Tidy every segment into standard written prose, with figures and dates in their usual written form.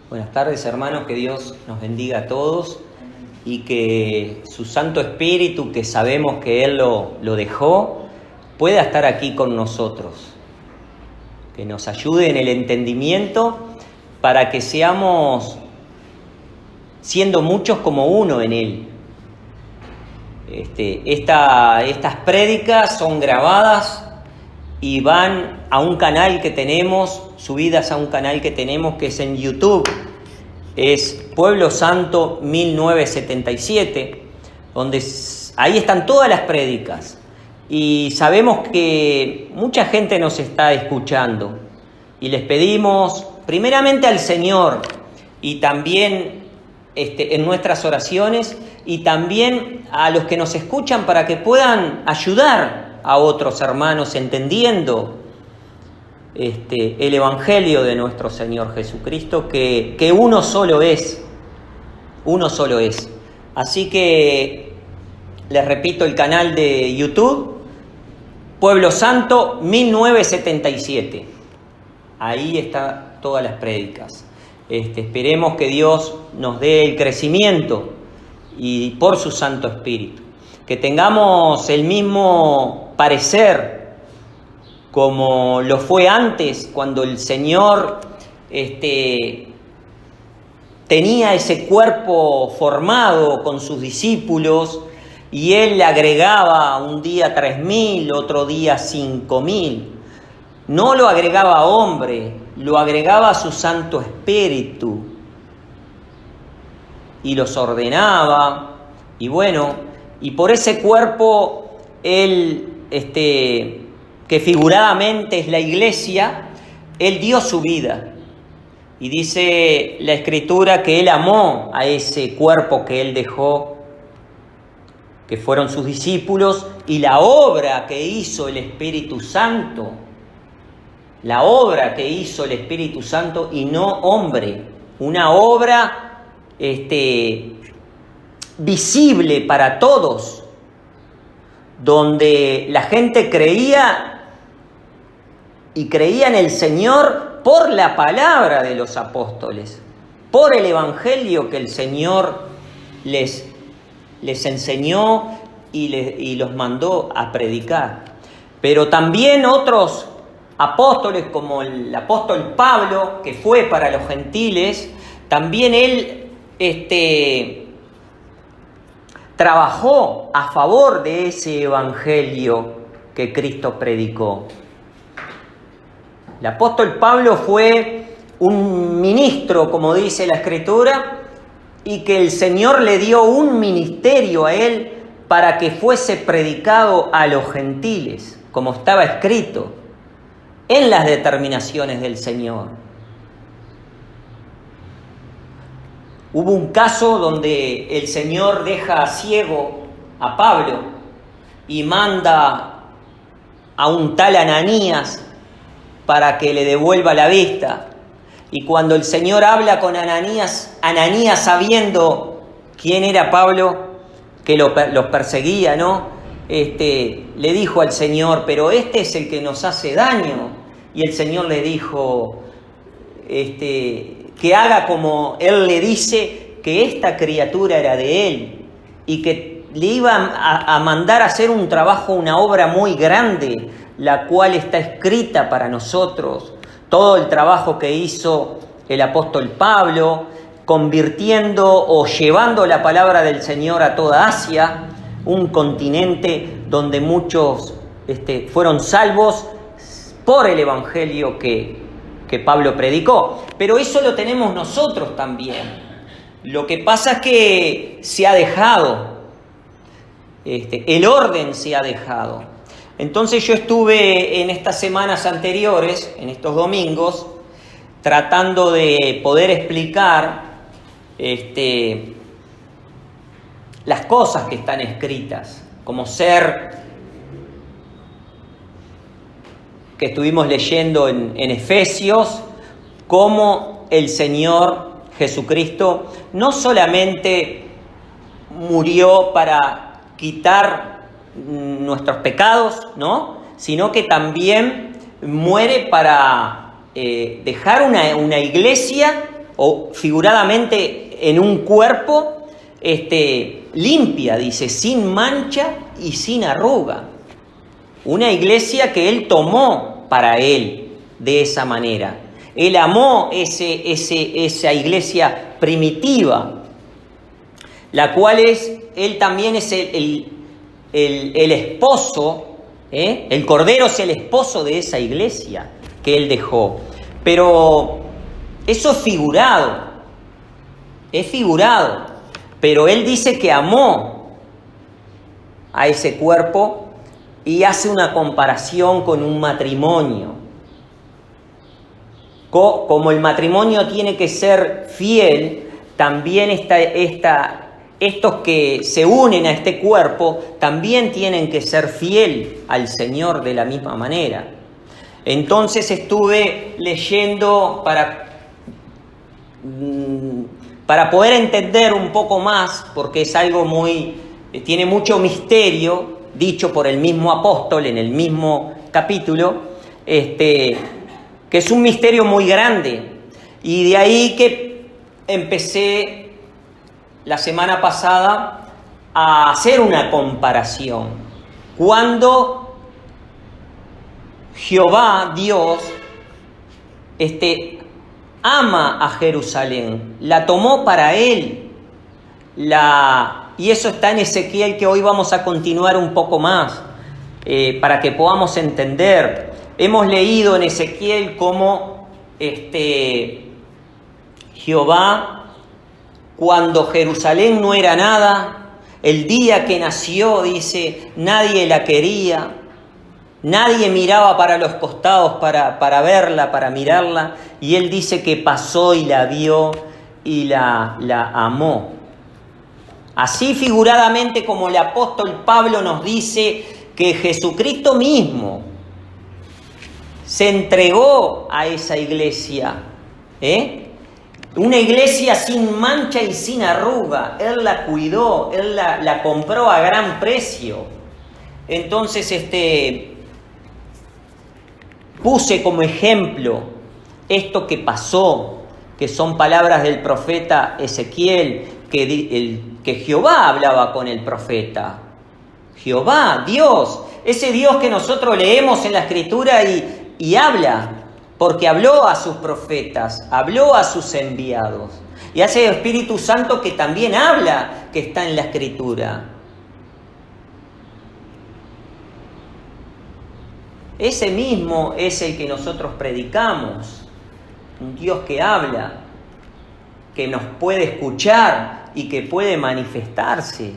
Buenas tardes, hermanos, que Dios nos bendiga a todos y que su Santo Espíritu, que sabemos que Él lo dejó, pueda estar aquí con nosotros, que nos ayude en el entendimiento para que seamos, siendo muchos, como uno en Él. Estas prédicas son grabadas y van a un canal que tenemos, subidas a un canal que tenemos, que es en YouTube. Es Pueblo Santo 1977, donde ahí están todas las prédicas. Y sabemos que mucha gente nos está escuchando. Y les pedimos primeramente al Señor y también en nuestras oraciones y también a los que nos escuchan para que puedan ayudar a otros hermanos entendiendo el Evangelio de nuestro Señor Jesucristo, que uno solo es. Así que les repito el canal de YouTube, Pueblo Santo 1977. Ahí están todas las prédicas. Esperemos que Dios nos dé el crecimiento y por su Santo Espíritu, que tengamos el mismo parecer como lo fue antes, cuando el Señor tenía ese cuerpo formado con sus discípulos y Él le agregaba un día 3.000, otro día 5.000. No lo agregaba a hombre, lo agregaba a su Santo Espíritu y los ordenaba. Y bueno, y por ese cuerpo Él, que figuradamente es la iglesia, Él dio su vida. Y dice la Escritura que Él amó a ese cuerpo que Él dejó, que fueron sus discípulos, y la obra que hizo el Espíritu Santo, y no hombre, una obra visible para todos, donde la gente creía en el Señor por la palabra de los apóstoles, por el Evangelio que el Señor les enseñó y los mandó a predicar. Pero también otros apóstoles, como el apóstol Pablo, que fue para los gentiles, también él trabajó a favor de ese evangelio que Cristo predicó. El apóstol Pablo fue un ministro, como dice la Escritura, y que el Señor le dio un ministerio a él para que fuese predicado a los gentiles, como estaba escrito en las determinaciones del Señor. Hubo un caso donde el Señor deja ciego a Pablo y manda a un tal Ananías para que le devuelva la vista. Y cuando el Señor habla con Ananías, sabiendo quién era Pablo, que los perseguía, ¿no? Le dijo al Señor, pero este es el que nos hace daño. Y el Señor le dijo, que haga como Él le dice, que esta criatura era de Él y que le iba a mandar a hacer un trabajo, una obra muy grande, la cual está escrita para nosotros. Todo el trabajo que hizo el apóstol Pablo, convirtiendo o llevando la palabra del Señor a toda Asia, un continente donde muchos fueron salvos por el evangelio que Pablo predicó. Pero eso lo tenemos nosotros también. Lo que pasa es que se ha dejado, el orden se ha dejado. Entonces yo estuve en estas semanas anteriores, en estos domingos, tratando de poder explicar las cosas que están escritas, como ser que estuvimos leyendo en Efesios, cómo el Señor Jesucristo no solamente murió para quitar nuestros pecados, ¿no?, sino que también muere para dejar una iglesia o figuradamente en un cuerpo, limpia, dice, sin mancha y sin arruga. Una iglesia que Él tomó para Él de esa manera. Él amó esa iglesia primitiva, la cual Él también es el esposo, el Cordero es el esposo de esa iglesia que Él dejó. Pero eso es figurado, pero Él dice que amó a ese cuerpo y hace una comparación con un matrimonio. Como el matrimonio tiene que ser fiel, también estos que se unen a este cuerpo también tienen que ser fiel al Señor de la misma manera. Entonces estuve leyendo para poder entender un poco más, porque es algo tiene mucho misterio, dicho por el mismo apóstol en el mismo capítulo, que es un misterio muy grande. Y de ahí que empecé la semana pasada a hacer una comparación. Cuando Jehová, Dios, ama a Jerusalén, la tomó para Él, y eso está en Ezequiel, que hoy vamos a continuar un poco más, para que podamos entender. Hemos leído en Ezequiel cómo Jehová, cuando Jerusalén no era nada, el día que nació, dice, nadie la quería, nadie miraba para los costados para verla, para mirarla, y Él dice que pasó y la vio y la amó. Así figuradamente como el apóstol Pablo nos dice que Jesucristo mismo se entregó a esa iglesia, una iglesia sin mancha y sin arruga. Él la cuidó, Él la compró a gran precio. Entonces puse como ejemplo esto que pasó, que son palabras del profeta Ezequiel, que Jehová hablaba con el profeta. Jehová, Dios, ese Dios que nosotros leemos en la Escritura y habla, porque habló a sus profetas, habló a sus enviados. Y ese Espíritu Santo que también habla, que está en la Escritura. Ese mismo es el que nosotros predicamos, un Dios que habla, que nos puede escuchar y que puede manifestarse.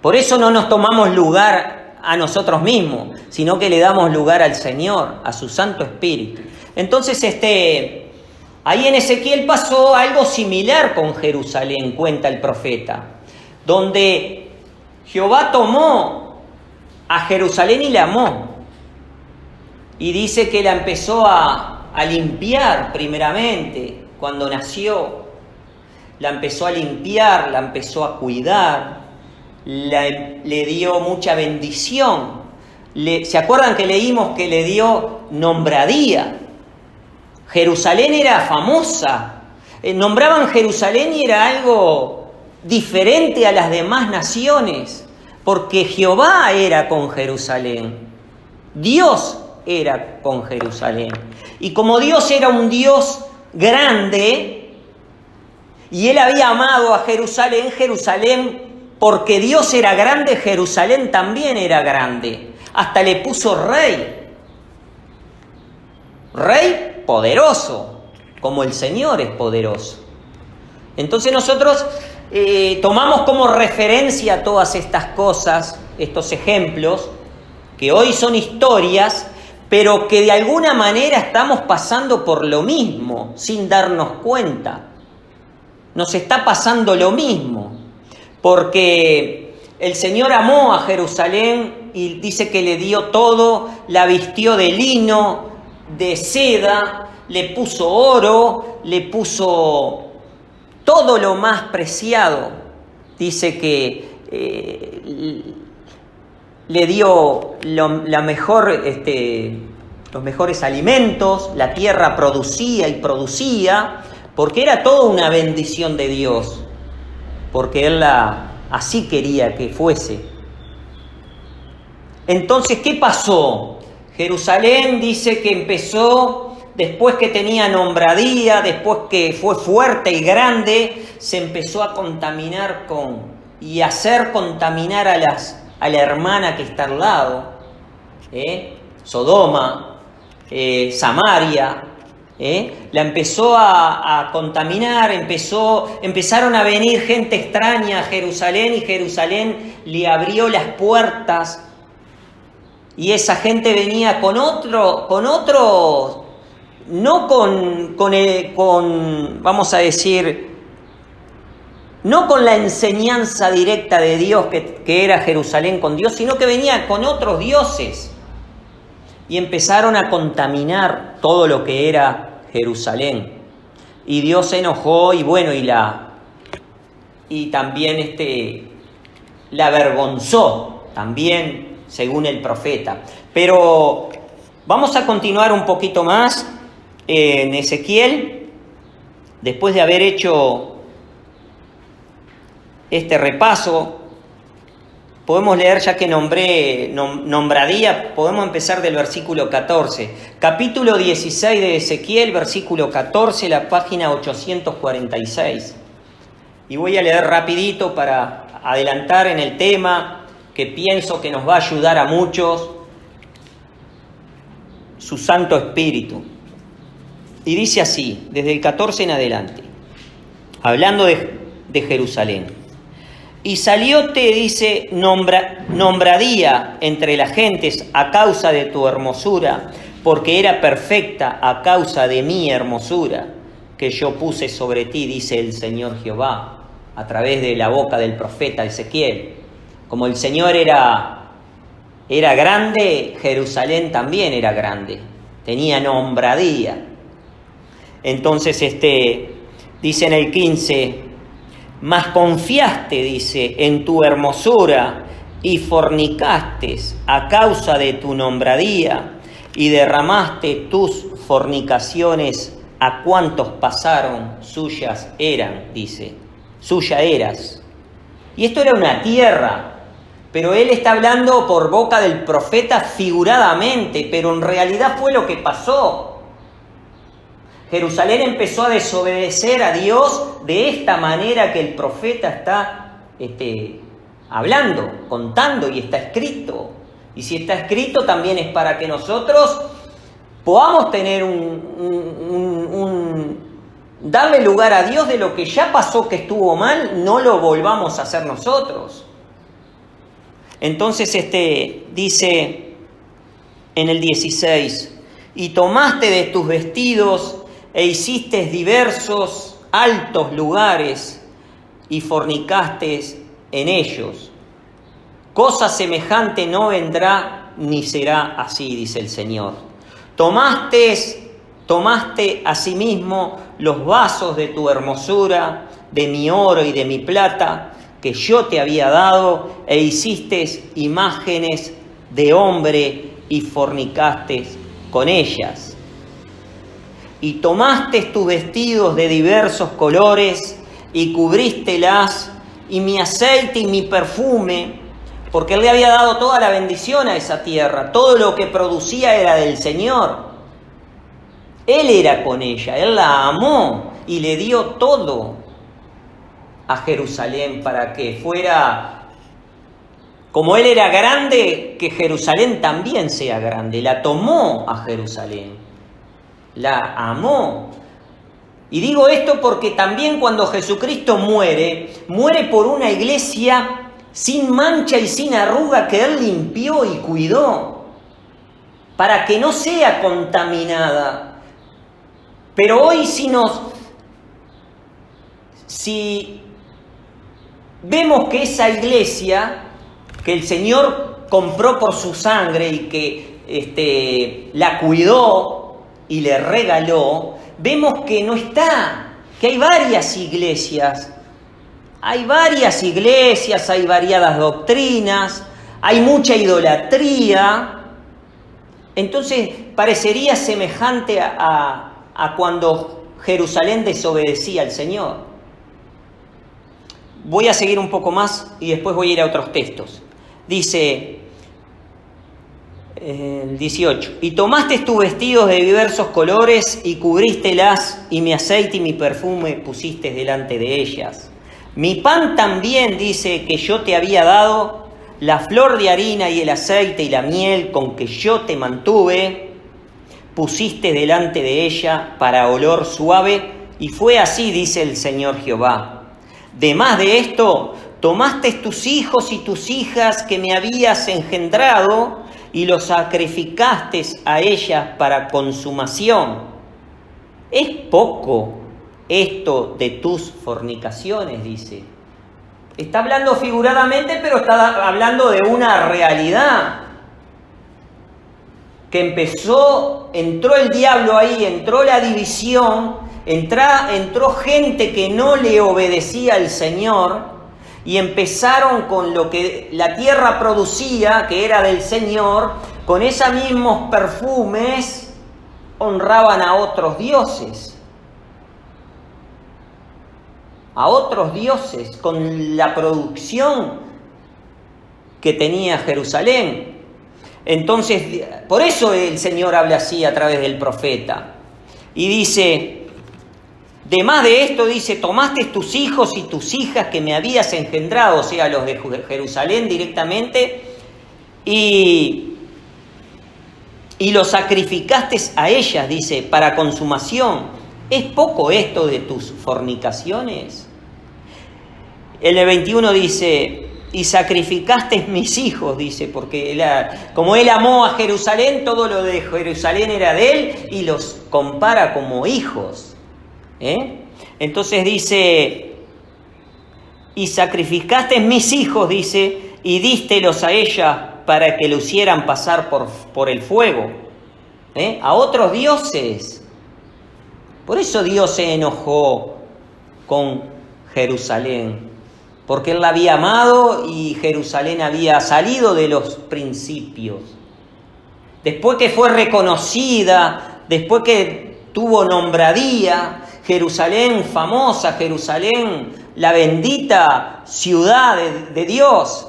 Por eso no nos tomamos lugar a nosotros mismos, sino que le damos lugar al Señor, a su Santo Espíritu. Entonces, ahí en Ezequiel pasó algo similar con Jerusalén, cuenta el profeta, donde Jehová tomó a Jerusalén y la amó. Y dice que la empezó a limpiar primeramente cuando nació. La empezó a limpiar, la empezó a cuidar, le dio mucha bendición. ¿Se acuerdan que leímos que le dio nombradía? Jerusalén era famosa. Nombraban Jerusalén y era algo diferente a las demás naciones, porque Jehová era con Jerusalén. Dios era con Jerusalén. Y como Dios era un Dios grande, y Él había amado a Jerusalén, porque Dios era grande, Jerusalén también era grande. Hasta le puso rey. Rey poderoso, como el Señor es poderoso. Entonces nosotros tomamos como referencia todas estas cosas, estos ejemplos, que hoy son historias, pero que de alguna manera estamos pasando por lo mismo, sin darnos cuenta. Nos está pasando lo mismo, porque el Señor amó a Jerusalén y dice que le dio todo, la vistió de lino, de seda, le puso oro, le puso todo lo más preciado. Dice que le dio los mejores alimentos, la tierra producía y producía, porque era toda una bendición de Dios, porque Él así quería que fuese. Entonces, ¿qué pasó? Jerusalén dice que empezó, después que tenía nombradía, después que fue fuerte y grande, se empezó a contaminar y hacer contaminar a la hermana que está al lado, Sodoma, Samaria, la empezó a contaminar, empezaron a venir gente extraña a Jerusalén y Jerusalén le abrió las puertas y esa gente venía con otro, no vamos a decir, no con la enseñanza directa de Dios que era Jerusalén con Dios, sino que venía con otros dioses. Y empezaron a contaminar todo lo que era Jerusalén. Y Dios se enojó y bueno, y también la avergonzó, también según el profeta. Pero vamos a continuar un poquito más en Ezequiel, después de haber hecho este repaso. Podemos leer, ya que nombré nombradía, podemos empezar del versículo 14. Capítulo 16 de Ezequiel, versículo 14, la página 846. Y voy a leer rapidito para adelantar en el tema que pienso que nos va a ayudar a muchos, su Santo Espíritu. Y dice así, desde el 14 en adelante, hablando de Jerusalén. Y salióte, dice, nombradía entre las gentes a causa de tu hermosura, porque era perfecta a causa de mi hermosura, que yo puse sobre ti, dice el Señor Jehová, a través de la boca del profeta Ezequiel. Como el Señor era grande, Jerusalén también era grande, tenía nombradía. Entonces, dice en el 15... Mas confiaste, dice, en tu hermosura y fornicaste a causa de tu nombradía y derramaste tus fornicaciones a cuantos pasaron, suyas eran, dice, suya eras. Y esto era una tierra, pero él está hablando por boca del profeta figuradamente, pero en realidad fue lo que pasó. Jerusalén empezó a desobedecer a Dios de esta manera que el profeta está hablando, contando, y está escrito. Y si está escrito también es para que nosotros podamos tener darle lugar a Dios de lo que ya pasó que estuvo mal, no lo volvamos a hacer nosotros. Entonces dice en el 16, y tomaste de tus vestidos e hiciste diversos altos lugares y fornicaste en ellos. Cosa semejante no vendrá ni será así, dice el Señor. Tomaste asimismo los vasos de tu hermosura, de mi oro y de mi plata, que yo te había dado, e hiciste imágenes de hombre y fornicaste con ellas. Y tomaste tus vestidos de diversos colores y cubrístelas, y mi aceite y mi perfume, porque él le había dado toda la bendición a esa tierra, todo lo que producía era del Señor. Él era con ella, él la amó y le dio todo a Jerusalén para que fuera, como él era grande, que Jerusalén también sea grande. La tomó a Jerusalén, la amó. Y digo esto porque también cuando Jesucristo muere por una iglesia sin mancha y sin arruga que él limpió y cuidó, para que no sea contaminada. Pero hoy si vemos que esa iglesia que el Señor compró por su sangre y que la cuidó y le regaló, vemos que no está, que hay varias iglesias, hay variadas doctrinas, hay mucha idolatría. Entonces parecería semejante a cuando Jerusalén desobedecía al Señor. Voy a seguir un poco más y después voy a ir a otros textos. Dice el 18: y tomaste tus vestidos de diversos colores y cubrístelas, y mi aceite y mi perfume pusiste delante de ellas. Mi pan también, dice, que yo te había dado, la flor de harina y el aceite y la miel con que yo te mantuve, pusiste delante de ella para olor suave, y fue así, dice el Señor Jehová. Demás de esto, tomaste tus hijos y tus hijas que me habías engendrado, y los sacrificaste a ellas para consumación. ¿Es poco esto de tus fornicaciones?, dice. Está hablando figuradamente, pero está hablando de una realidad. Que entró el diablo ahí, entró la división, entró gente que no le obedecía al Señor, y empezaron con lo que la tierra producía, que era del Señor, con esos mismos perfumes honraban a otros dioses. A otros dioses, con la producción que tenía Jerusalén. Entonces, por eso el Señor habla así a través del profeta. Y dice, demás de esto, dice, tomaste tus hijos y tus hijas que me habías engendrado, o sea, los de Jerusalén directamente, y los sacrificaste a ellas, dice, para consumación. ¿Es poco esto de tus fornicaciones? En el 21 dice, y sacrificaste mis hijos, dice, porque como él amó a Jerusalén, todo lo de Jerusalén era de él, y los compara como hijos. Entonces dice, y sacrificaste mis hijos, dice, y dístelos a ella para que lo hicieran pasar por el fuego, a otros dioses. Por eso Dios se enojó con Jerusalén, porque Él la había amado y Jerusalén había salido de los principios. Después que fue reconocida, después que tuvo nombradía, Jerusalén famosa, Jerusalén, la bendita ciudad de Dios,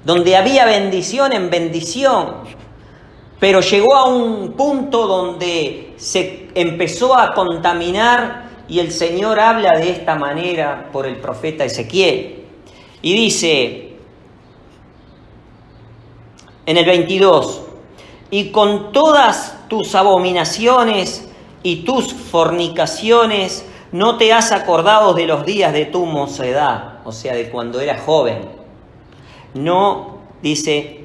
donde había bendición en bendición, pero llegó a un punto donde se empezó a contaminar, y el Señor habla de esta manera por el profeta Ezequiel. Y dice en el 22, y con todas tus abominaciones y tus fornicaciones no te has acordado de los días de tu mocedad, o sea, de cuando eras joven. No, dice,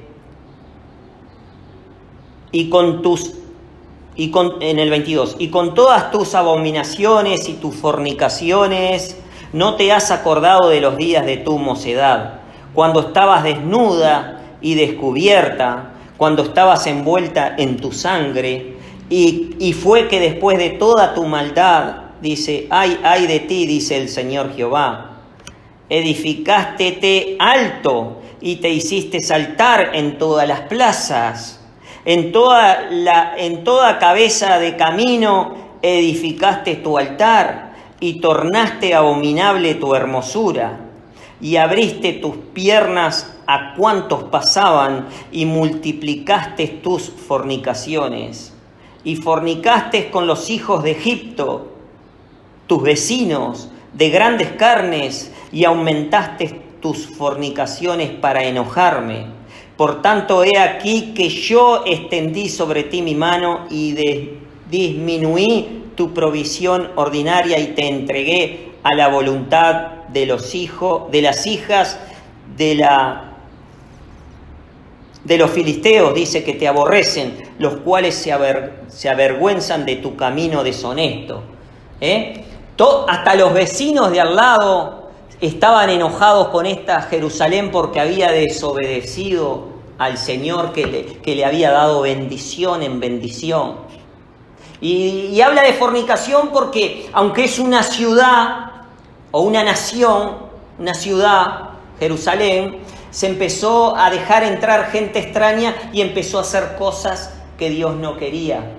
en el 22, y con todas tus abominaciones y tus fornicaciones no te has acordado de los días de tu mocedad, cuando estabas desnuda y descubierta, cuando estabas envuelta en tu sangre, y fue que después de toda tu maldad, dice, ay de ti, dice el Señor Jehová, edificástete alto y te hiciste saltar en todas las plazas. En toda cabeza de camino edificaste tu altar y tornaste abominable tu hermosura. Y abriste tus piernas a cuantos pasaban y multiplicaste tus fornicaciones. Y fornicaste con los hijos de Egipto, tus vecinos, de grandes carnes, y aumentaste tus fornicaciones para enojarme. Por tanto, he aquí que yo extendí sobre ti mi mano y disminuí tu provisión ordinaria y te entregué a la voluntad de los hijos, de las hijas de los filisteos, dice, que te aborrecen, los cuales se avergüenzan de tu camino deshonesto. Hasta los vecinos de al lado estaban enojados con esta Jerusalén porque había desobedecido al Señor que le había dado bendición en bendición. Y habla de fornicación porque, aunque es una ciudad o una nación, una ciudad, Jerusalén, se empezó a dejar entrar gente extraña y empezó a hacer cosas que Dios no quería.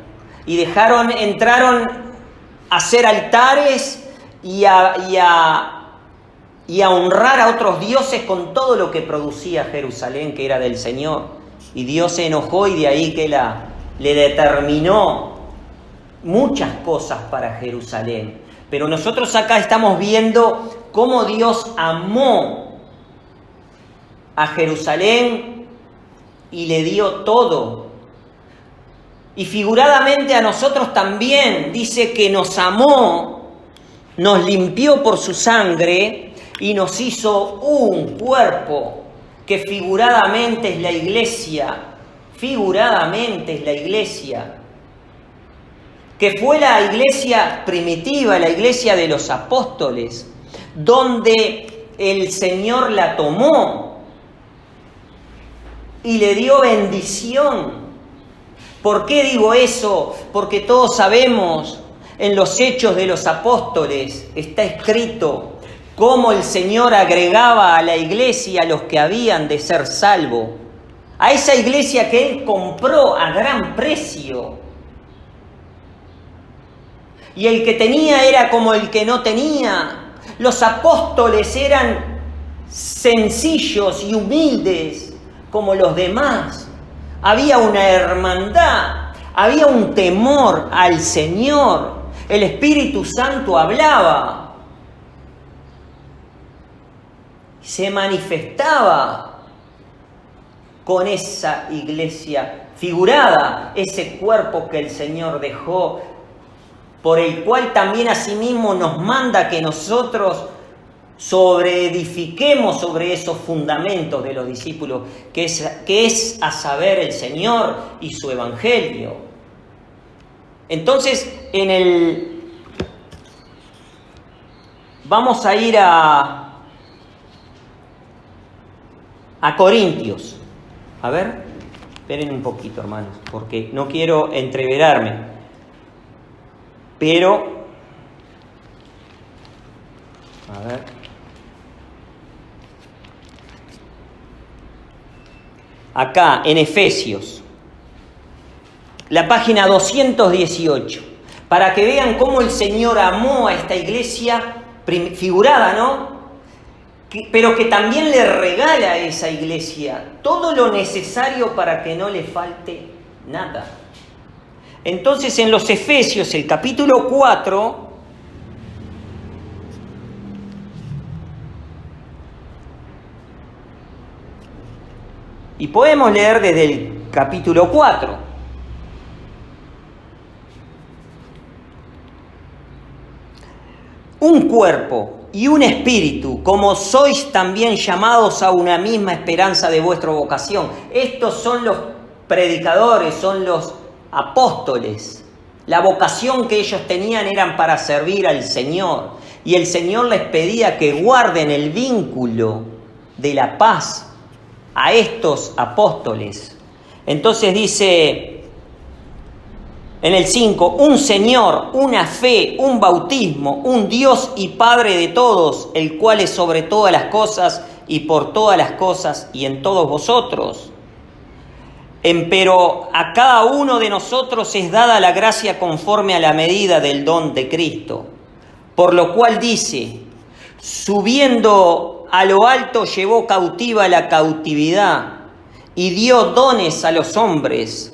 Y entraron hacer altares y a honrar a otros dioses con todo lo que producía Jerusalén, que era del Señor. Y Dios se enojó y de ahí que le determinó muchas cosas para Jerusalén. Pero nosotros acá estamos viendo cómo Dios amó a Jerusalén y le dio todo. Y figuradamente a nosotros también dice que nos amó, nos limpió por su sangre y nos hizo un cuerpo que figuradamente es la iglesia, que fue la iglesia primitiva, la iglesia de los apóstoles, donde el Señor la tomó y le dio bendición. ¿Por qué digo eso? Porque todos sabemos, en los Hechos de los Apóstoles está escrito cómo el Señor agregaba a la iglesia a los que habían de ser salvos. A esa iglesia que Él compró a gran precio. Y el que tenía era como el que no tenía. Los apóstoles eran sencillos y humildes como los demás. Había una hermandad, había un temor al Señor. El Espíritu Santo hablaba, se manifestaba con esa iglesia figurada, ese cuerpo que el Señor dejó, por el cual también asimismo nos manda que nosotros edifiquemos sobre esos fundamentos de los discípulos, que es a saber el Señor y su Evangelio. Entonces, vamos a ir a Corintios. A ver, esperen un poquito, hermanos, porque no quiero entreverarme. Pero, a ver. Acá, en Efesios, la página 218, para que vean cómo el Señor amó a esta iglesia figurada, ¿no? Pero que también le regala a esa iglesia todo lo necesario para que no le falte nada. Entonces, en los Efesios, el capítulo 4, y podemos leer desde el capítulo 4. Un cuerpo y un espíritu, como sois también llamados a una misma esperanza de vuestra vocación. Estos son los predicadores, son los apóstoles. La vocación que ellos tenían eran para servir al Señor. Y el Señor les pedía que guarden el vínculo de la paz a estos apóstoles. Entonces dice en el 5, un Señor, una fe, un bautismo, un Dios y Padre de todos, el cual es sobre todas las cosas y por todas las cosas y en todos vosotros. Pero a cada uno de nosotros es dada la gracia conforme a la medida del don de Cristo. Por lo cual dice, subiendo a lo alto llevó cautiva la cautividad y dio dones a los hombres.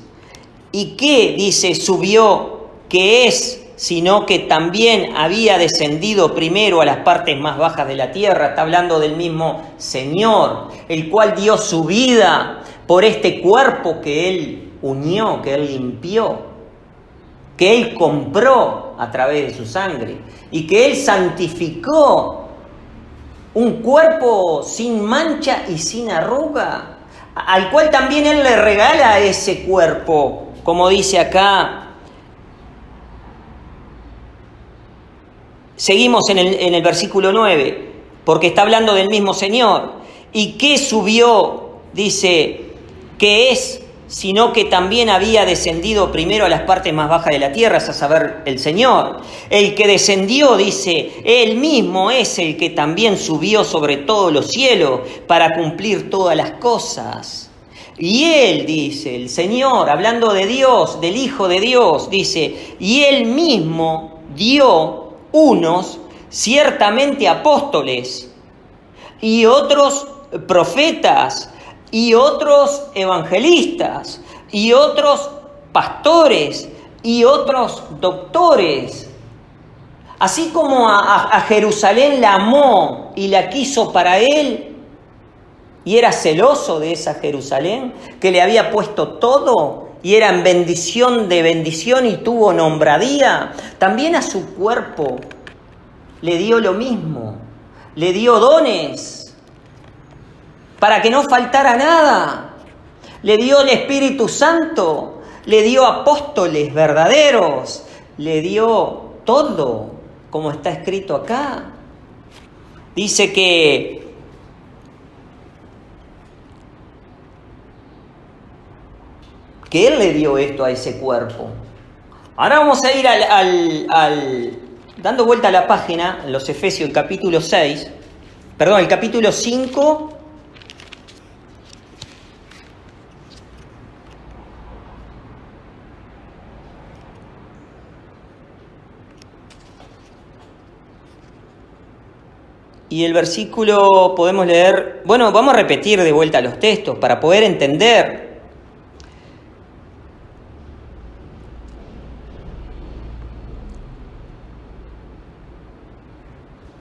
¿Y qué, dice, subió, que es, sino que también había descendido primero a las partes más bajas de la tierra? Está hablando del mismo Señor, el cual dio su vida por este cuerpo que Él unió, que Él limpió, que Él compró a través de su sangre y que Él santificó. Un cuerpo sin mancha y sin arruga, al cual también Él le regala ese cuerpo, como dice acá. Seguimos en el versículo 9, porque está hablando del mismo Señor. ¿Y qué subió? Dice, que es, sino que también había descendido primero a las partes más bajas de la tierra, a saber, el Señor. El que descendió, dice, Él mismo es el que también subió sobre todos los cielos para cumplir todas las cosas. Y Él, dice, el Señor, hablando de Dios, del Hijo de Dios, dice, y Él mismo dio unos ciertamente apóstoles y otros profetas y otros evangelistas y otros pastores y otros doctores. Así como a Jerusalén la amó y la quiso para él, y era celoso de esa Jerusalén, que le había puesto todo, y era en bendición de bendición y tuvo nombradía, también a su cuerpo le dio lo mismo, le dio dones, para que no faltara nada. Le dio el Espíritu Santo, le dio apóstoles verdaderos, le dio todo, como está escrito acá. Dice que Él le dio esto a ese cuerpo. Ahora vamos a ir dando vuelta a la página, en los Efesios, el capítulo 6, perdón, el capítulo 5, y el versículo podemos leer, bueno, vamos a repetir de vuelta los textos para poder entender.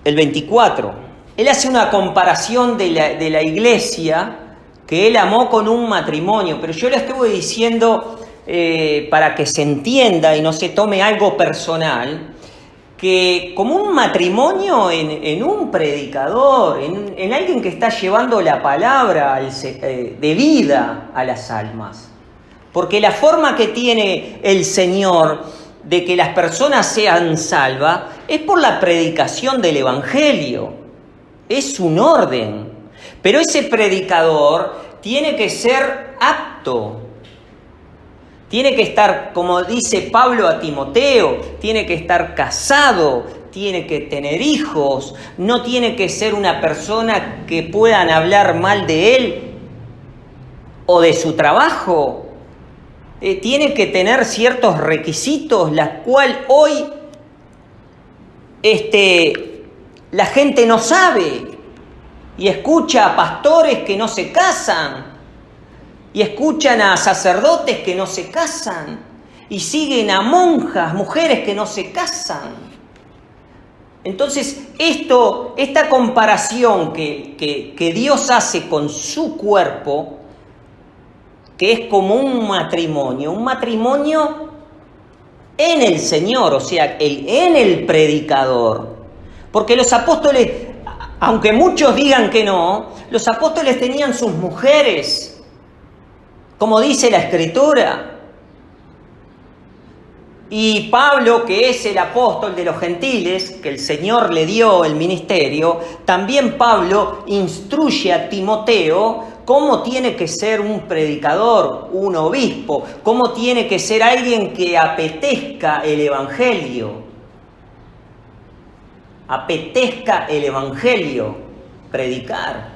El 24, él hace una comparación de la iglesia que él amó con un matrimonio, pero yo le estuve diciendo para que se entienda y no se tome algo personal, que como un matrimonio en un predicador, en alguien que está llevando la palabra de vida a las almas. Porque la forma que tiene el Señor de que las personas sean salvas es por la predicación del Evangelio. Es un orden. Pero ese predicador tiene que ser apto. Tiene que estar, como dice Pablo a Timoteo, tiene que estar casado, tiene que tener hijos, no tiene que ser una persona que puedan hablar mal de él o de su trabajo. Tiene que tener ciertos requisitos, las cuales hoy la gente no sabe y escucha a pastores que no se casan y escuchan a sacerdotes que no se casan y siguen a monjas, mujeres que no se casan. Entonces, esta comparación que Dios hace con su cuerpo, que es como un matrimonio en el Señor, o sea, en el predicador. Porque los apóstoles, aunque muchos digan que no, los apóstoles tenían sus mujeres, como dice la Escritura. Y Pablo, que es el apóstol de los gentiles, que el Señor le dio el ministerio, también Pablo instruye a Timoteo cómo tiene que ser un predicador, un obispo, cómo tiene que ser alguien que apetezca el Evangelio. Apetezca el Evangelio, predicar,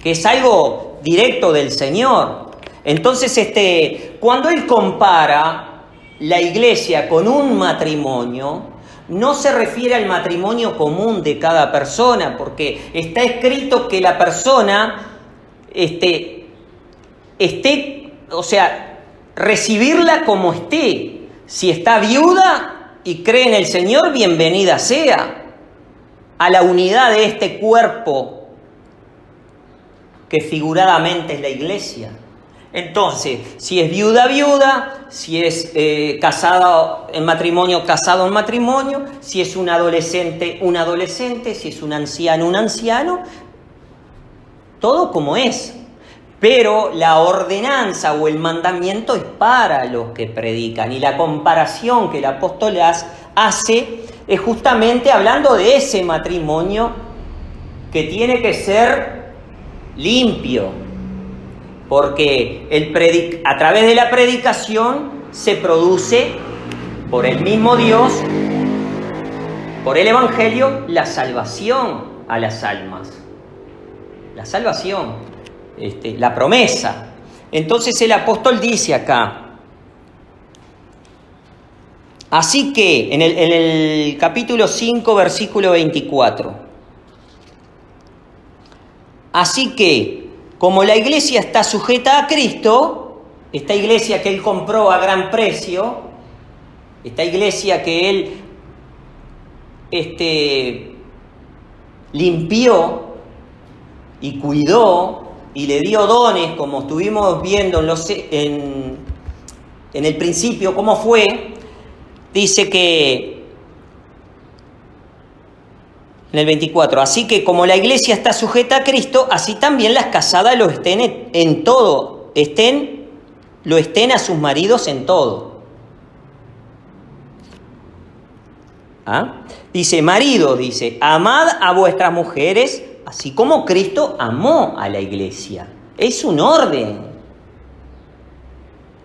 que es algo directo del Señor. Entonces, cuando él compara la iglesia con un matrimonio, no se refiere al matrimonio común de cada persona, porque está escrito que la persona o sea, recibirla como esté. Si está viuda y cree en el Señor, bienvenida sea a la unidad de este cuerpo que figuradamente es la iglesia. Entonces, si es viuda, viuda, si es casado en matrimonio, si es un adolescente, si es un anciano, todo como es. Pero la ordenanza o el mandamiento es para los que predican. Y la comparación que el apóstol hace es justamente hablando de ese matrimonio que tiene que ser limpio. Porque a través de la predicación se produce por el mismo Dios, por el Evangelio, la salvación a las almas. La salvación, la promesa. Entonces el apóstol dice acá, Así que, en el capítulo 5, versículo 24. Así que, como la iglesia está sujeta a Cristo, esta iglesia que Él compró a gran precio, esta iglesia que Él limpió y cuidó y le dio dones, como estuvimos viendo en el principio, cómo fue, dice que en el 24, así que como la iglesia está sujeta a Cristo, así también las casadas lo estén en todo, lo estén a sus maridos en todo. ¿Ah? Dice, marido, dice, amad a vuestras mujeres, así como Cristo amó a la iglesia. Es un orden.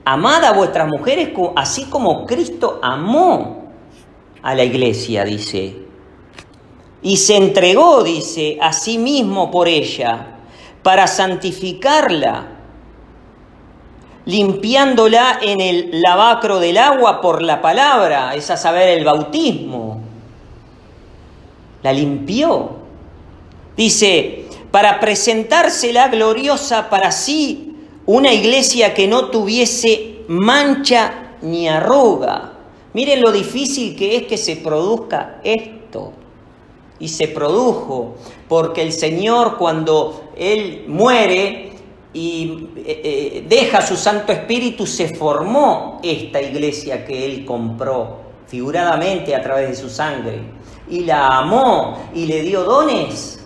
Amad a vuestras mujeres así como Cristo amó a la iglesia, dice. Y se entregó, dice, a sí mismo por ella, para santificarla, limpiándola en el lavacro del agua por la palabra, es a saber, el bautismo. La limpió. Dice, para presentársela gloriosa para sí, una iglesia que no tuviese mancha ni arruga. Miren lo difícil que es que se produzca esto. Y se produjo, porque el Señor, cuando Él muere y deja su Santo Espíritu, se formó esta iglesia que Él compró figuradamente a través de su sangre. Y la amó y le dio dones,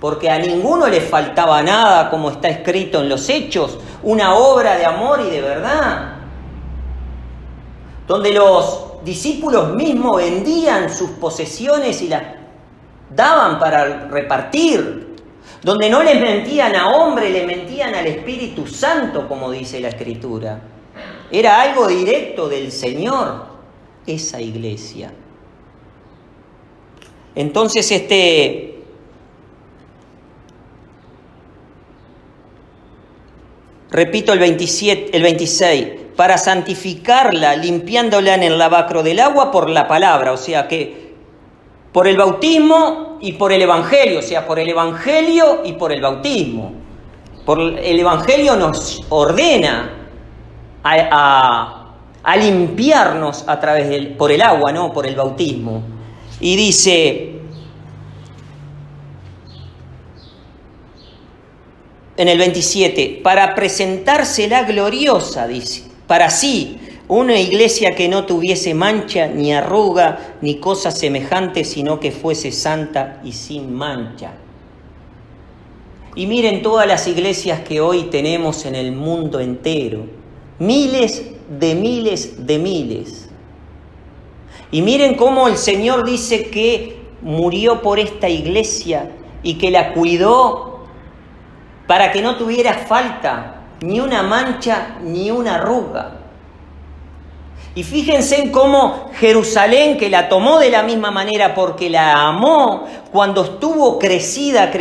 porque a ninguno le faltaba nada, como está escrito en los Hechos, una obra de amor y de verdad, donde los discípulos mismos vendían sus posesiones y las daban para repartir, donde no les mentían a hombre, le mentían al Espíritu Santo, como dice la Escritura. Era algo directo del Señor, esa iglesia. Entonces, repito el 26, para santificarla, limpiándola en el lavacro del agua por la palabra, o sea que por el bautismo y por el Evangelio, o sea, por el Evangelio y por el bautismo. Por el Evangelio nos ordena a limpiarnos a través por el agua, ¿no? Por el bautismo. Y dice en el 27, para presentársela gloriosa, dice, para sí, una iglesia que no tuviese mancha, ni arruga, ni cosa semejante, sino que fuese santa y sin mancha. Y miren todas las iglesias que hoy tenemos en el mundo entero. Miles de miles de miles. Y miren cómo el Señor dice que murió por esta iglesia y que la cuidó para que no tuviera falta, ni una mancha, ni una arruga. Y fíjense en cómo Jerusalén, que la tomó de la misma manera porque la amó, cuando estuvo crecida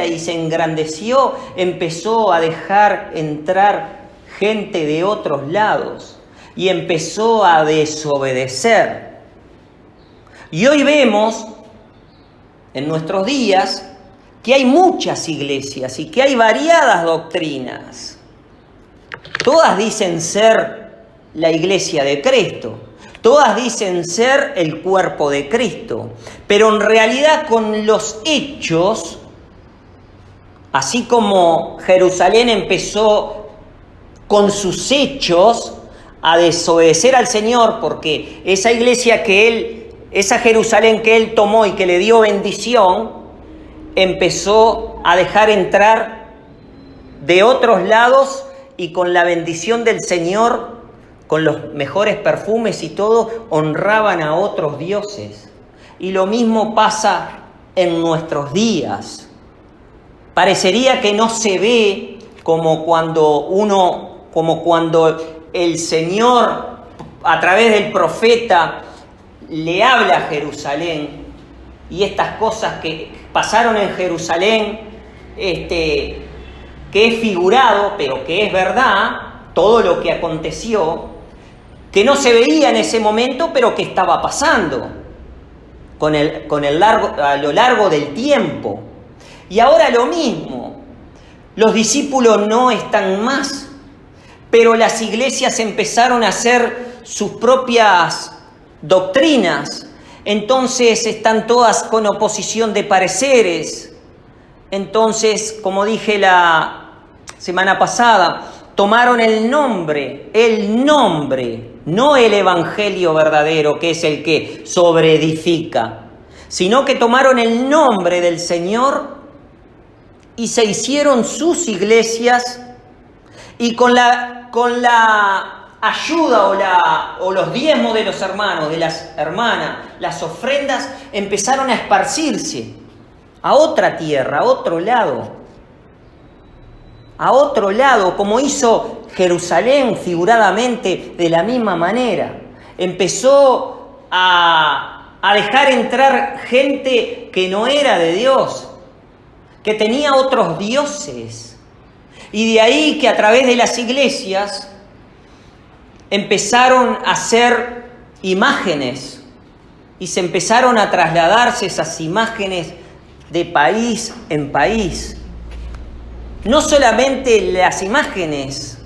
y se engrandeció, empezó a dejar entrar gente de otros lados y empezó a desobedecer. Y hoy vemos, en nuestros días, que hay muchas iglesias y que hay variadas doctrinas. Todas dicen ser la iglesia de Cristo. Todas dicen ser el cuerpo de Cristo. Pero en realidad con los hechos, así como Jerusalén empezó con sus hechos a desobedecer al Señor, porque esa iglesia esa Jerusalén que Él tomó y que le dio bendición, empezó a dejar entrar de otros lados y con la bendición del Señor, con los mejores perfumes y todo, honraban a otros dioses. Y lo mismo pasa en nuestros días. Parecería que no se ve como cuando el Señor, a través del profeta, le habla a Jerusalén. Y estas cosas que pasaron en Jerusalén, que es figurado, pero que es verdad, todo lo que aconteció, que no se veía en ese momento, pero que estaba pasando a lo largo del tiempo. Y ahora lo mismo, los discípulos no están más, pero las iglesias empezaron a hacer sus propias doctrinas, entonces están todas con oposición de pareceres. Entonces, como dije la semana pasada, tomaron el nombre, no el evangelio verdadero, que es el que sobreedifica, sino que tomaron el nombre del Señor y se hicieron sus iglesias, y con la ayuda o los diezmos de los hermanos, de las hermanas, las ofrendas, empezaron a esparcirse a otra tierra, a otro lado, como hizo Jerusalén figuradamente de la misma manera. Empezó a dejar entrar gente que no era de Dios, que tenía otros dioses. Y de ahí que a través de las iglesias empezaron a hacer imágenes y se empezaron a trasladarse esas imágenes de país en país. No solamente las imágenes,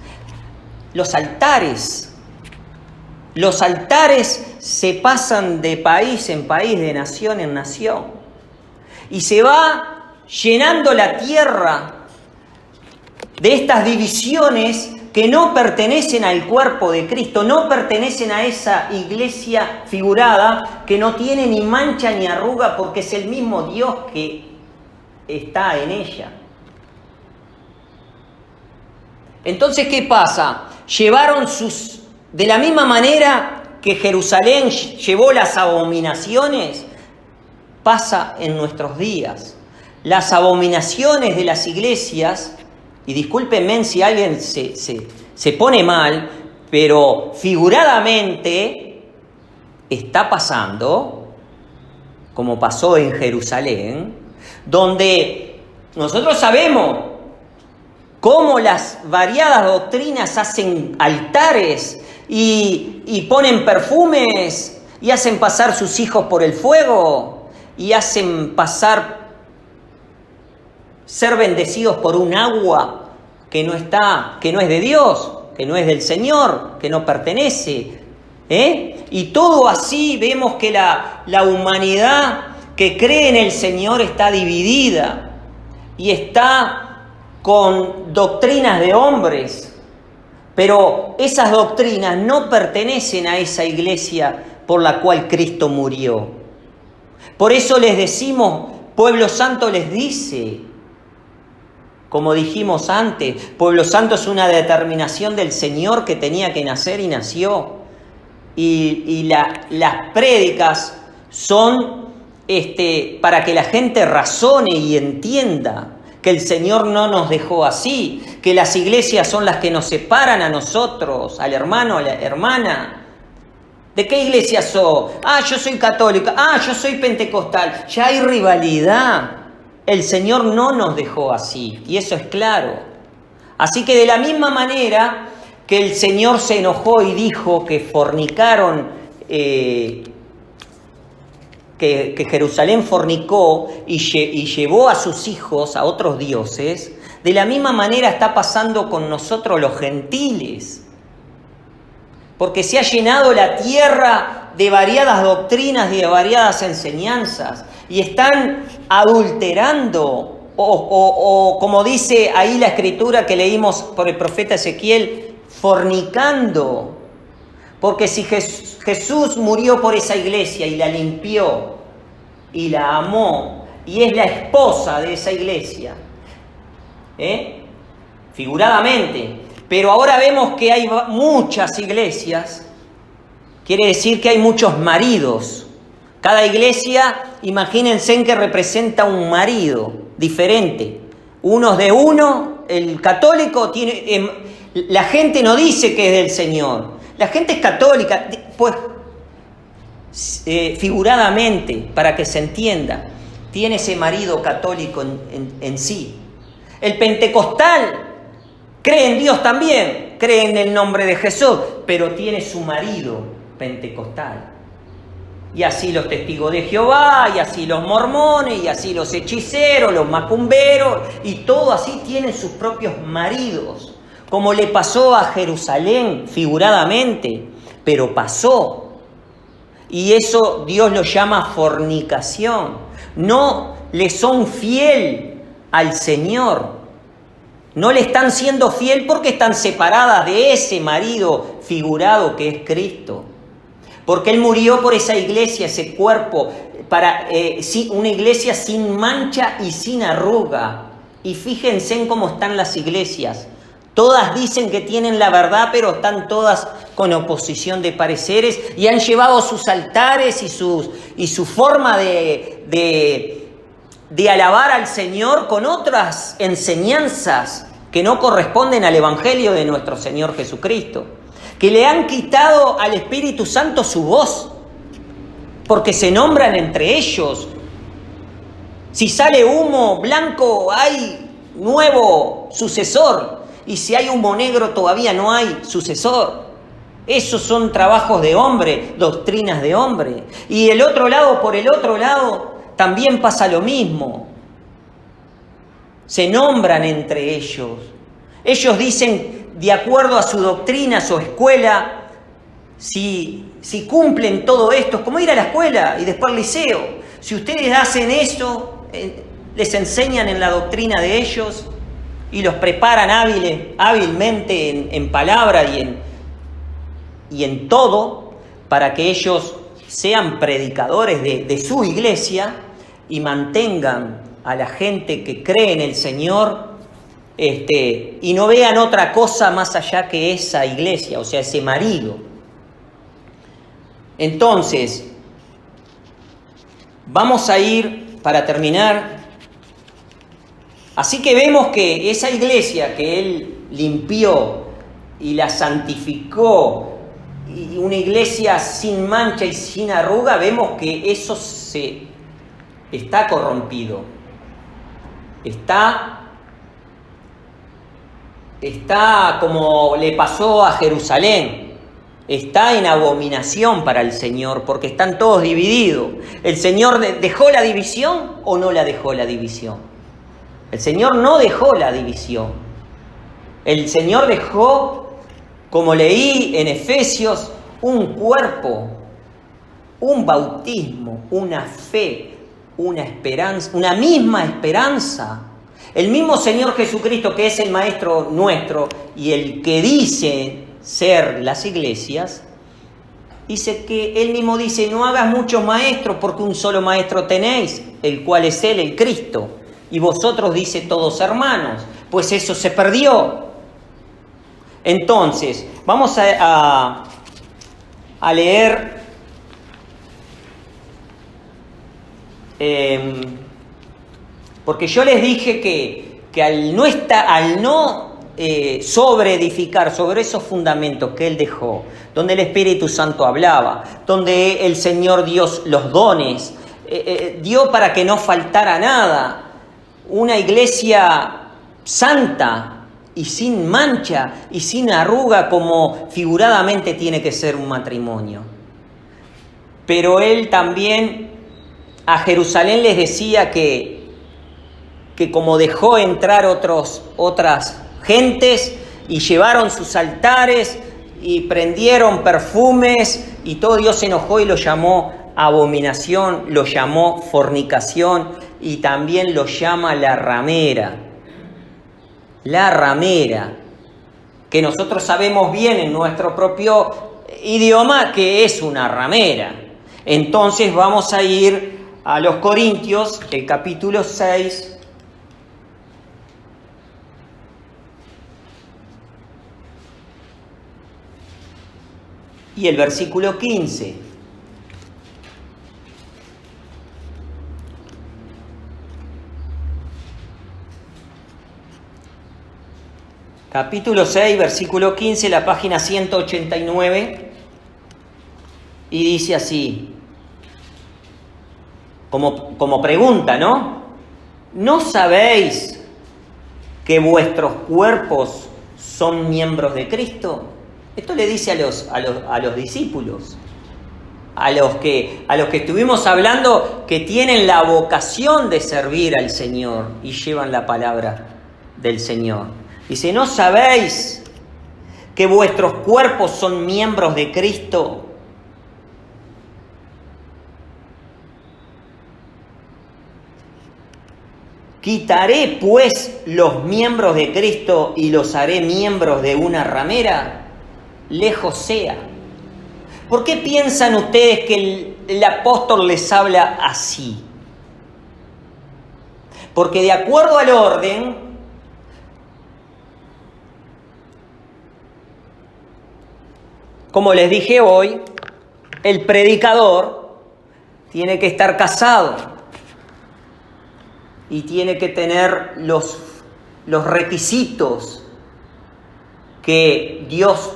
los altares. Los altares se pasan de país en país, de nación en nación. Y se va llenando la tierra de estas divisiones que no pertenecen al cuerpo de Cristo, no pertenecen a esa iglesia figurada que no tiene ni mancha ni arruga, porque es el mismo Dios que está en ella. Entonces, ¿qué pasa? Llevaron de la misma manera que Jerusalén llevó las abominaciones, pasa en nuestros días. Las abominaciones de las iglesias, y discúlpenme si alguien se pone mal, pero figuradamente está pasando, como pasó en Jerusalén, donde nosotros sabemos cómo las variadas doctrinas hacen altares y ponen perfumes y hacen pasar sus hijos por el fuego y hacen ser bendecidos por un agua que no es de Dios, que no es del Señor, que no pertenece. Y todo así vemos que la humanidad que cree en el Señor está dividida y está con doctrinas de hombres, pero esas doctrinas no pertenecen a esa iglesia por la cual Cristo murió. Por eso les decimos, Pueblo Santo les dice, como dijimos antes, Pueblo Santo es una determinación del Señor que tenía que nacer y nació. Y las prédicas son para que la gente razone y entienda que el Señor no nos dejó así, que las iglesias son las que nos separan a nosotros, al hermano, a la hermana. ¿De qué iglesia sos? Yo soy católica. Yo soy pentecostal. Ya hay rivalidad. El Señor no nos dejó así, y eso es claro. Así que de la misma manera que el Señor se enojó y dijo que fornicaron, que Jerusalén fornicó y llevó a sus hijos a otros dioses, de la misma manera está pasando con nosotros los gentiles. Porque se ha llenado la tierra de variadas doctrinas y de variadas enseñanzas, y están adulterando, o como dice ahí la escritura que leímos por el profeta Ezequiel, fornicando. Porque si Jesús murió por esa iglesia y la limpió y la amó y es la esposa de esa iglesia, figuradamente, pero ahora vemos que hay muchas iglesias, quiere decir que hay muchos maridos. Cada iglesia, imagínense en que representa un marido diferente. Unos de uno, el católico tiene, la gente no dice que es del Señor. La gente es católica, pues figuradamente, para que se entienda, tiene ese marido católico en sí. El pentecostal cree en Dios también, cree en el nombre de Jesús, pero tiene su marido pentecostal. Y así los testigos de Jehová, y así los mormones, y así los hechiceros, los macumberos, y todo así tienen sus propios maridos, como le pasó a Jerusalén figuradamente, pero pasó. Y eso Dios lo llama fornicación. No le son fiel al Señor. No le están siendo fiel porque están separadas de ese marido figurado que es Cristo. Porque Él murió por esa iglesia, ese cuerpo, para una iglesia sin mancha y sin arruga. Y fíjense en cómo están las iglesias. Todas dicen que tienen la verdad, pero están todas con oposición de pareceres y han llevado sus altares y su forma de alabar al Señor con otras enseñanzas que no corresponden al Evangelio de nuestro Señor Jesucristo. Que le han quitado al Espíritu Santo su voz, porque se nombran entre ellos. Si sale humo blanco, hay nuevo sucesor, y si hay humo negro, todavía no hay sucesor. Esos son trabajos de hombre, doctrinas de hombre. Y por el otro lado, también pasa lo mismo. Se nombran entre ellos. Ellos dicen, de acuerdo a su doctrina, a su escuela, si cumplen todo esto, es como ir a la escuela y después al liceo. Si ustedes hacen eso, les enseñan en la doctrina de ellos y los preparan hábilmente en palabra y en todo, para que ellos sean predicadores de su iglesia y mantengan a la gente que cree en el Señor y no vean otra cosa más allá que esa iglesia, o sea, ese marido. Entonces, vamos a ir, para terminar, así que vemos que esa iglesia que Él limpió y la santificó, y una iglesia sin mancha y sin arruga, vemos que eso está corrompido. Está como le pasó a Jerusalén, está en abominación para el Señor, porque están todos divididos. ¿El Señor dejó la división o no la dejó la división? El Señor no dejó la división. El Señor dejó, como leí en Efesios, un cuerpo, un bautismo, una fe, una esperanza, una misma esperanza. El mismo Señor Jesucristo, que es el Maestro nuestro y el que dice ser las iglesias, dice que Él mismo dice, no hagas muchos maestros porque un solo maestro tenéis, el cual es Él, el Cristo. Y vosotros, dice, todos hermanos. Pues eso se perdió. Entonces, vamos a leer porque yo les dije que al no sobreedificar sobre esos fundamentos que Él dejó, donde el Espíritu Santo hablaba, donde el Señor Dios los dones, dio para que no faltara nada, una iglesia santa y sin mancha y sin arruga, como figuradamente tiene que ser un matrimonio. Pero Él también a Jerusalén les decía que como dejó entrar otras gentes y llevaron sus altares y prendieron perfumes y todo, Dios se enojó y lo llamó abominación, lo llamó fornicación y también lo llama la ramera. La ramera, que nosotros sabemos bien en nuestro propio idioma que es una ramera. Entonces vamos a ir a los Corintios, el capítulo 6, y el versículo 15. Capítulo 6, versículo 15, la página 189, y dice así, como pregunta, ¿no? ¿No sabéis que vuestros cuerpos son miembros de Cristo? Esto le dice a los discípulos, a los que estuvimos hablando, que tienen la vocación de servir al Señor y llevan la palabra del Señor. Dice, ¿no sabéis que vuestros cuerpos son miembros de Cristo? ¿Quitaré pues los miembros de Cristo y los haré miembros de una ramera? Lejos sea. ¿Por qué piensan ustedes que el apóstol les habla así? Porque de acuerdo al orden, como les dije hoy, el predicador tiene que estar casado y tiene que tener los requisitos que Dios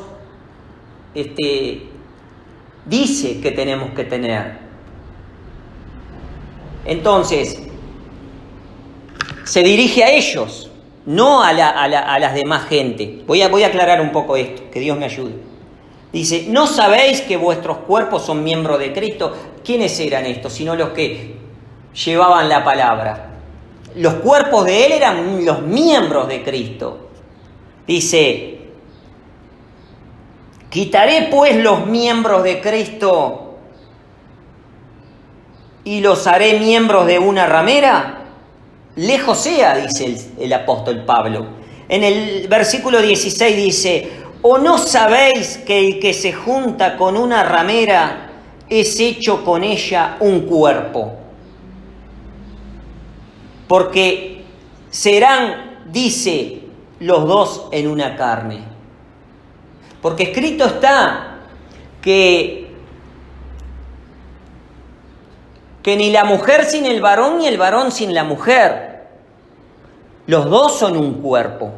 dice que tenemos que tener. Entonces, se dirige a ellos, no a las demás gente. Voy a aclarar un poco esto, que Dios me ayude. Dice, ¿no sabéis que vuestros cuerpos son miembros de Cristo? ¿Quiénes eran estos? Sino los que llevaban la palabra. Los cuerpos de Él eran los miembros de Cristo. Dice, ¿quitaré pues los miembros de Cristo y los haré miembros de una ramera? Lejos sea, dice el apóstol Pablo. En el versículo 16 dice, ¿o no sabéis que el que se junta con una ramera es hecho con ella un cuerpo? Porque serán, dice, los dos en una carne. Porque escrito está que ni la mujer sin el varón, ni el varón sin la mujer. Los dos son un cuerpo.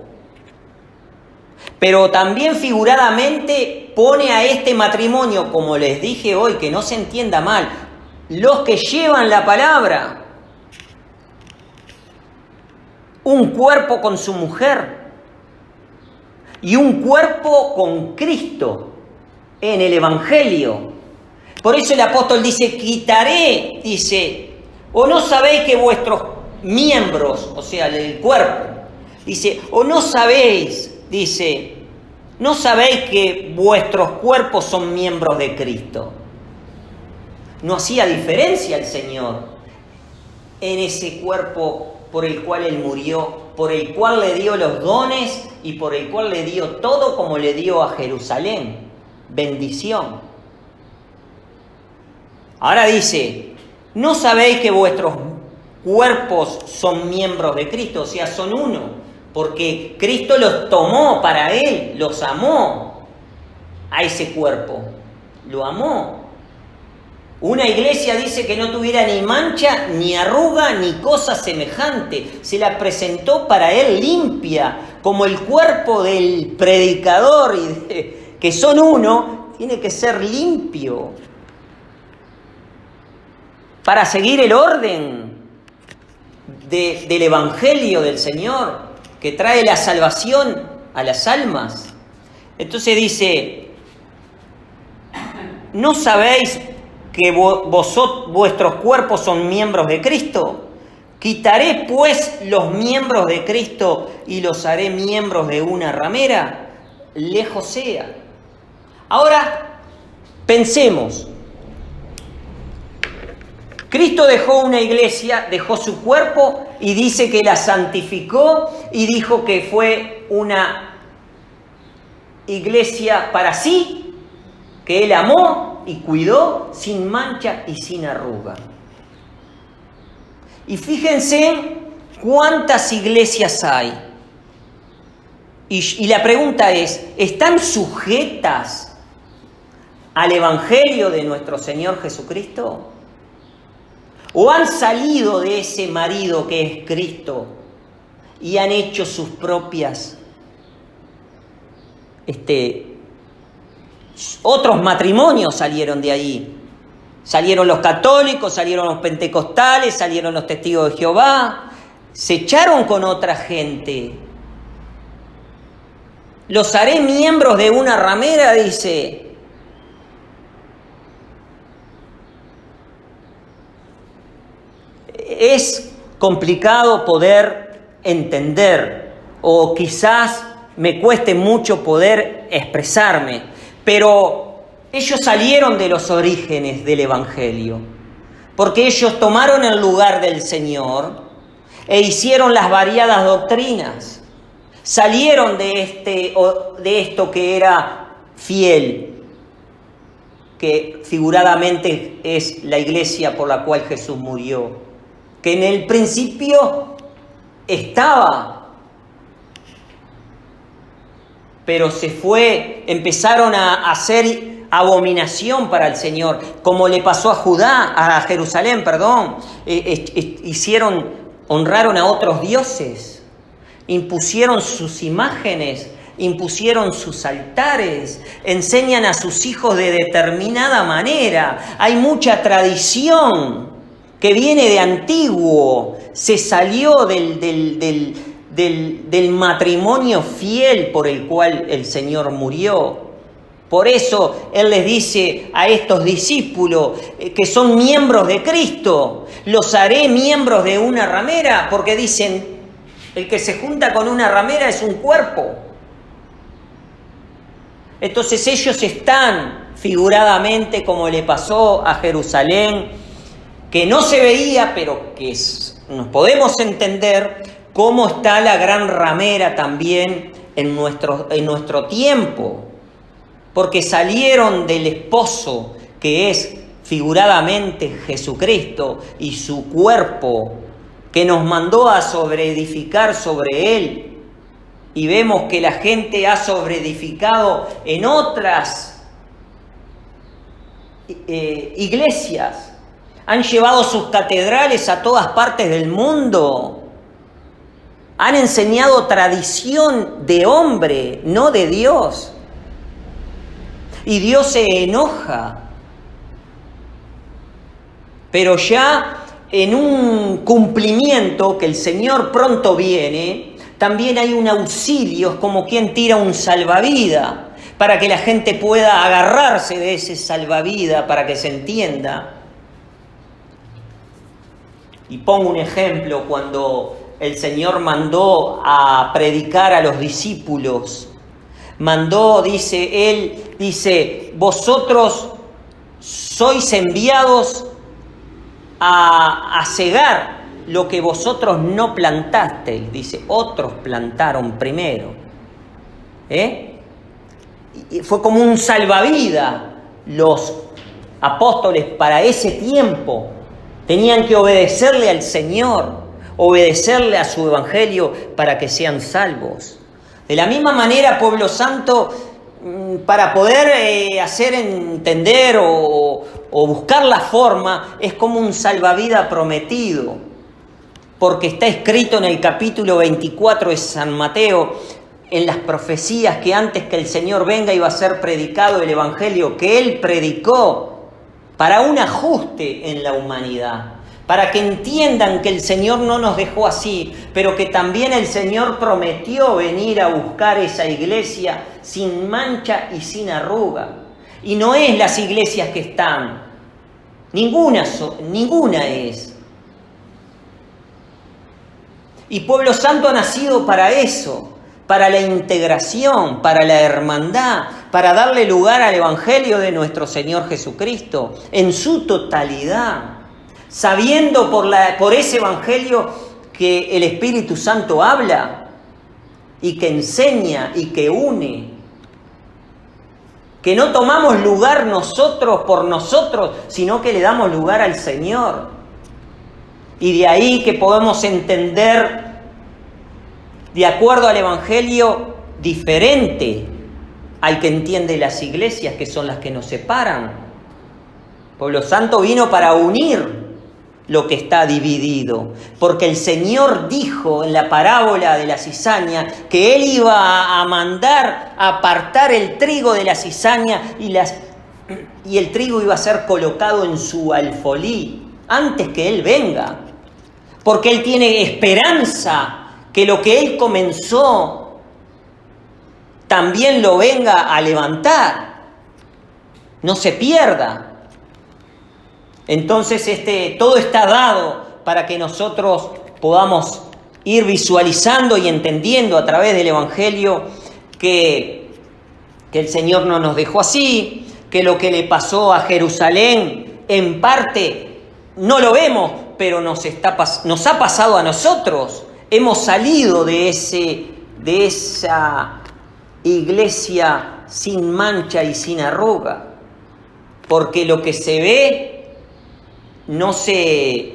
Pero también figuradamente pone a este matrimonio, como les dije hoy, que no se entienda mal, los que llevan la palabra, un cuerpo con su mujer y un cuerpo con Cristo en el Evangelio. Por eso el apóstol dice, quitaré, dice, o no sabéis que vuestros miembros, o sea, el cuerpo, dice, o no sabéis, dice, no sabéis que vuestros cuerpos son miembros de Cristo. No hacía diferencia el Señor en ese cuerpo por el cual Él murió, por el cual le dio los dones y por el cual le dio todo, como le dio a Jerusalén, bendición. Ahora dice, ¿no sabéis que vuestros cuerpos son miembros de Cristo? O sea, son uno, porque Cristo los tomó para Él, los amó a ese cuerpo, lo amó. Una iglesia dice que no tuviera ni mancha, ni arruga, ni cosa semejante. Se la presentó para Él limpia, como el cuerpo del predicador, que son uno, tiene que ser limpio para seguir el orden del Evangelio del Señor, que trae la salvación a las almas. Entonces dice, ¿no sabéis que vuestros cuerpos son miembros de Cristo? ¿Quitaré pues los miembros de Cristo y los haré miembros de una ramera? Lejos sea. Ahora, pensemos. Cristo dejó una iglesia, dejó su cuerpo y dice que la santificó y dijo que fue una iglesia para sí, que Él amó y cuidó sin mancha y sin arruga. Y fíjense cuántas iglesias hay. Y la pregunta es, ¿están sujetas al Evangelio de nuestro Señor Jesucristo? ¿O han salido de ese marido que es Cristo y han hecho sus propias otros matrimonios salieron de ahí? Salieron los católicos, salieron los pentecostales, salieron los testigos de Jehová, se echaron con otra gente. Los haré miembros de una ramera, dice. Es complicado poder entender, o quizás me cueste mucho poder expresarme, pero ellos salieron de los orígenes del Evangelio, porque ellos tomaron el lugar del Señor e hicieron las variadas doctrinas. Salieron de esto que era fiel, que figuradamente es la iglesia por la cual Jesús murió, que en el principio estaba, pero se fue, empezaron a hacer abominación para el Señor, como le pasó a Jerusalén, honraron a otros dioses, impusieron sus imágenes, impusieron sus altares, enseñan a sus hijos de determinada manera. Hay mucha tradición que viene de antiguo, se salió del matrimonio fiel por el cual el Señor murió. Por eso Él les dice a estos discípulos que son miembros de Cristo, los haré miembros de una ramera, porque dicen, el que se junta con una ramera es un cuerpo. Entonces ellos están figuradamente, como le pasó a Jerusalén, que no se veía, pero que nos podemos entender cómo está la gran ramera también en nuestro tiempo. Porque salieron del esposo, que es figuradamente Jesucristo, y su cuerpo, que nos mandó a sobreedificar sobre él. Y vemos que la gente ha sobreedificado en otras iglesias. Han llevado sus catedrales a todas partes del mundo. Han enseñado tradición de hombre, no de Dios. Y Dios se enoja. Pero ya en un cumplimiento que el Señor pronto viene, también hay un auxilio, es como quien tira un salvavidas, para que la gente pueda agarrarse de ese salvavidas, para que se entienda. Y pongo un ejemplo, cuando el Señor mandó a predicar a los discípulos, Él dice, vosotros sois enviados a cegar lo que vosotros no plantasteis. Dice, otros plantaron primero. Y fue como un salvavidas. Los apóstoles para ese tiempo tenían que obedecerle al Señor, obedecerle a su evangelio para que sean salvos. De la misma manera, pueblo santo, para poder hacer entender o buscar la forma, es como un salvavidas prometido, porque está escrito en el capítulo 24 de San Mateo, en las profecías, que antes que el Señor venga iba a ser predicado el evangelio que Él predicó para un ajuste en la humanidad, para que entiendan que el Señor no nos dejó así, pero que también el Señor prometió venir a buscar esa iglesia sin mancha y sin arruga. Y no es las iglesias que están, ninguna es. Y Pueblo Santo ha nacido para eso, para la integración, para la hermandad, para darle lugar al evangelio de nuestro Señor Jesucristo en su totalidad, sabiendo por ese evangelio que el Espíritu Santo habla y que enseña y que une, que no tomamos lugar nosotros por nosotros, sino que le damos lugar al Señor. Y de ahí que podemos entender, de acuerdo al evangelio, diferente al que entiende las iglesias, que son las que nos separan. Pueblo Santo vino para unir lo que está dividido, porque el Señor dijo en la parábola de la cizaña que Él iba a mandar a apartar el trigo de la cizaña y el trigo iba a ser colocado en su alfolí antes que Él venga, porque Él tiene esperanza que lo que Él comenzó también lo venga a levantar. No se pierda. Entonces todo está dado para que nosotros podamos ir visualizando y entendiendo a través del Evangelio que el Señor no nos dejó así, que lo que le pasó a Jerusalén en parte no lo vemos, pero nos ha pasado a nosotros. Hemos salido de esa iglesia sin mancha y sin arruga, porque lo que se ve no se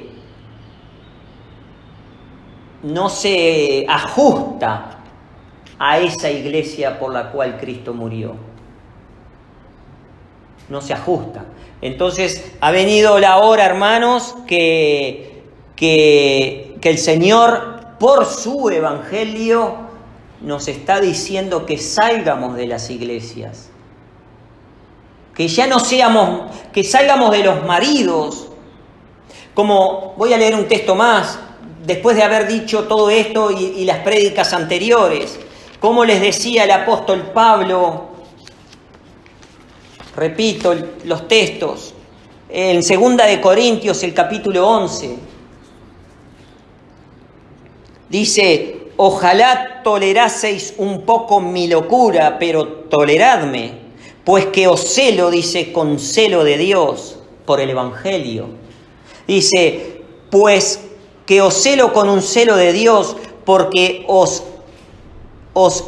ajusta a esa iglesia por la cual Cristo murió. No se ajusta. Entonces ha venido la hora, hermanos, que el Señor, por su evangelio, nos está diciendo que salgamos de las iglesias. Que ya no seamos, que salgamos de los maridos. Como voy a leer un texto más, después de haber dicho todo esto y las prédicas anteriores, como les decía el apóstol Pablo, repito los textos, en 2 de Corintios, el capítulo 11, dice: ojalá toleraseis un poco mi locura, pero toleradme, pues que os celo, dice, con celo de Dios por el Evangelio. Dice, pues que os celo con un celo de Dios, porque os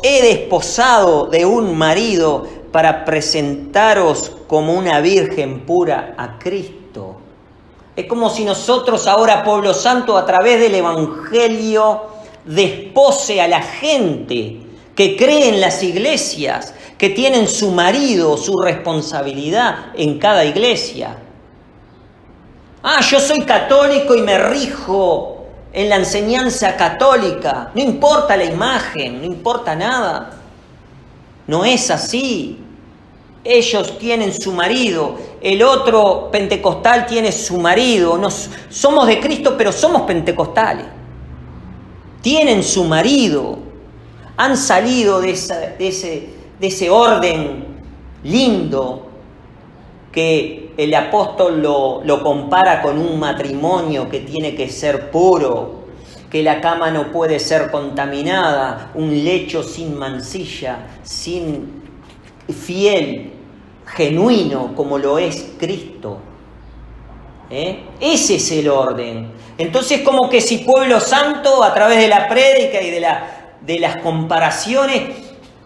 he desposado de un marido para presentaros como una virgen pura a Cristo. Es como si nosotros ahora, pueblo santo, a través del Evangelio, despose a la gente que cree en las iglesias, que tienen su marido, su responsabilidad en cada iglesia. Yo soy católico y me rijo en la enseñanza católica. No importa la imagen, no importa nada. No es así. Ellos tienen su marido, el otro pentecostal tiene su marido. Somos de Cristo, pero somos pentecostales. Tienen su marido. Han salido de ese orden lindo que el apóstol lo compara con un matrimonio que tiene que ser puro, que la cama no puede ser contaminada, un lecho sin mancilla, fiel, genuino, como lo es Cristo. Ese es el orden. Entonces, como que si pueblo santo, a través de la prédica y de las comparaciones,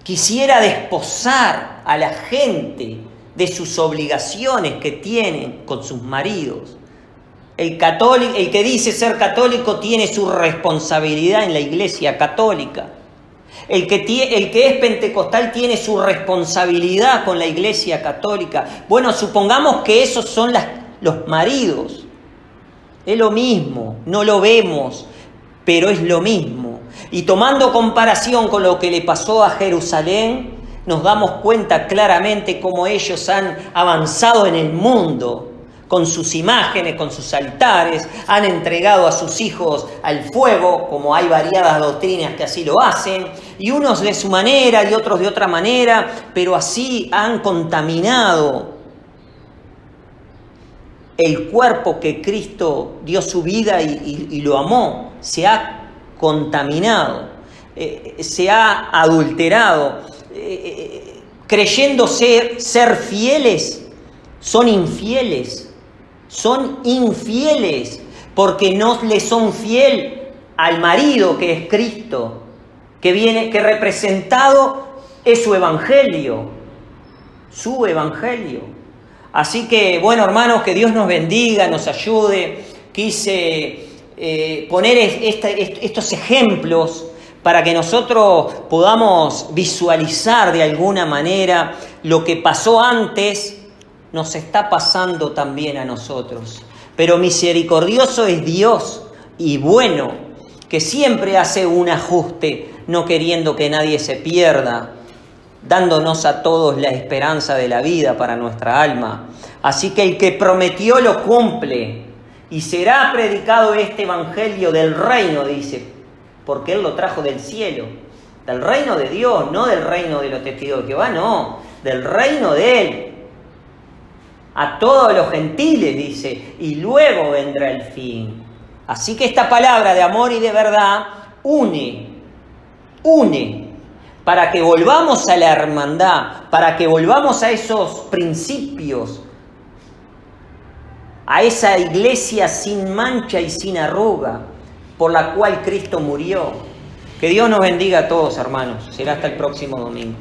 quisiera desposar a la gente de sus obligaciones que tienen con sus maridos. El que dice ser católico tiene su responsabilidad en la iglesia católica. El que es pentecostal tiene su responsabilidad con la iglesia católica. Bueno, supongamos que esos son los maridos. Es lo mismo, no lo vemos, pero es lo mismo. Y tomando comparación con lo que le pasó a Jerusalén, nos damos cuenta claramente cómo ellos han avanzado en el mundo con sus imágenes, con sus altares, han entregado a sus hijos al fuego, como hay variadas doctrinas que así lo hacen, y unos de su manera y otros de otra manera, pero así han contaminado el cuerpo que Cristo dio su vida y lo amó. Se ha contaminado, se ha adulterado. Creyendo ser fieles, son infieles, porque no le son fiel al marido que es Cristo, que representado es su evangelio. Así que, bueno, hermanos, que Dios nos bendiga, nos ayude. Quise poner estos ejemplos para que nosotros podamos visualizar de alguna manera lo que pasó antes, nos está pasando también a nosotros. Pero misericordioso es Dios y bueno, que siempre hace un ajuste, no queriendo que nadie se pierda, dándonos a todos la esperanza de la vida para nuestra alma. Así que el que prometió lo cumple, y será predicado este evangelio del reino, dice, porque Él lo trajo del cielo. Del reino de Dios, no del reino de los testigos de Jehová, no, del reino de Él. A todos los gentiles, dice, y luego vendrá el fin. Así que esta palabra de amor y de verdad une, para que volvamos a la hermandad, para que volvamos a esos principios, a esa iglesia sin mancha y sin arruga, por la cual Cristo murió. Que Dios nos bendiga a todos, hermanos. Será hasta el próximo domingo.